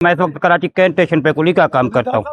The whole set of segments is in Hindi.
मैं इस वक्त कराची कैंट स्टेशन पे कुली का काम करता हूँ।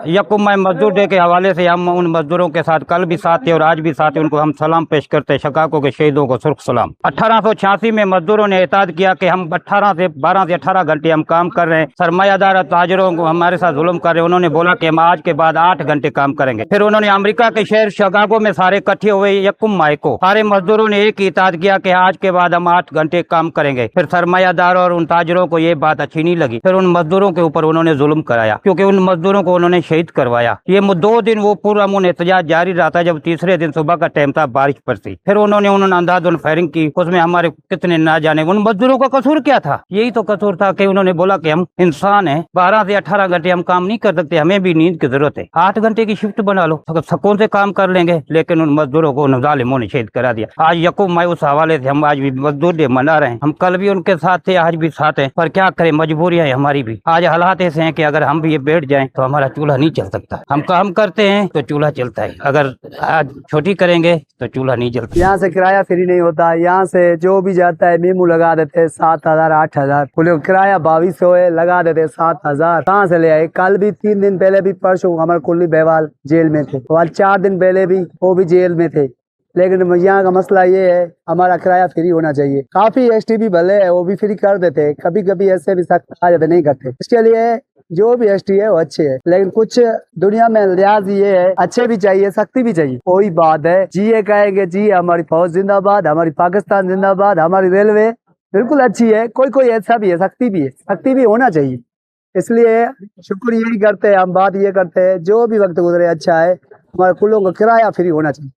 यकुम मैं मजदूर डे के हवाले से हम उन मजदूरों के साथ कल भी साथ थे और आज भी साथ थे। उनको हम सलाम पेश करते हैं, शिकागो के शहीदों को सुर्ख सलाम। 1886 में मजदूरों ने एताद किया कि हम 12 से 18 घंटे हम काम कर रहे हैं, सरमायादार ताजरों को हमारे साथ जुल्म कर रहे हैं। उन्होंने बोला कि हम आज के बाद 8 घंटे काम करेंगे। फिर उन्होंने अमेरिका के शहर शिकागो में सारे इकट्ठे हुए यकुम माह को सारे मजदूरों ने एक ही इताद किया कि आज के बाद हम 8 घंटे काम करेंगे। फिर सरमायादार और उन ताजरों को ये बात अच्छी नहीं लगी। फिर उन मजदूरों के ऊपर उन्होंने जुल्म कराया, क्योंकि उन मजदूरों को उन्होंने शहीद करवाया। ये 2 दिन वो पूरा एहतजाज जारी रहा था। जब तीसरे दिन सुबह का टाइम था, बारिश बरसी, फिर उन्होंने अंधाधुंध फायरिंग की। उसमें हमारे कितने ना जाने। उन मजदूरों का कसूर क्या था? यही तो कसूर था कि उन्होंने बोला कि हम इंसान हैं, 12 से 18 घंटे हम काम नहीं कर सकते, हमें भी नींद की जरूरत है, 8 घंटे की शिफ्ट बना लो, सुकून से काम कर लेंगे। लेकिन उन मजदूरों को जालिमों ने शहीद करा दिया। आज यकुम माह उस हवाले से हम आज भी मजदूर डे मना रहे हैं। हम कल भी उनके साथ थे, आज भी साथ हैं, पर क्या करें, मजबूरी है हमारी भी। आज हालात ऐसे हैं कि अगर हम भी ये बैठ जाएं तो हमारा चूल्हा नहीं चल सकता। हम काम करते हैं तो चूल्हा चलता है, अगर आज छोटी करेंगे तो चूल्हा नहीं जलता। यहाँ से किराया फ्री नहीं होता। यहाँ से जो भी जाता है मेमू लगा देते हैं 7,000 8,000। किराया 2200 है, लगा देते 7,000। कहाँ से ले आए? कल भी 3 दिन पहले भी परसों हमारे कुल्ली बहवाल जेल में थे, और 4 दिन पहले भी वो भी जेल में थे। लेकिन यहाँ का मसला ये है, हमारा किराया फ्री होना चाहिए। काफी एसटी भी भले है, वो भी फ्री कर देते हैं, कभी कभी ऐसे भी सख्त आ जाते, नहीं करते। इसके लिए जो भी एसटी है वो अच्छे है, लेकिन कुछ दुनिया में लिहाज ये है, अच्छे भी चाहिए, सख्ती भी चाहिए। कोई बात है, जी ये कहेंगे जी हमारी फौज जिंदाबाद, हमारी पाकिस्तान जिंदाबाद, हमारी रेलवे बिल्कुल अच्छी है। कोई ऐसा भी है, सख्ती भी है, सख्ती भी होना चाहिए। इसलिए शुक्र यही करते हैं हम, बात ये करते हैं जो भी वक्त गुजरे अच्छा है, हमारे कुलों का किराया फ्री होना चाहिए।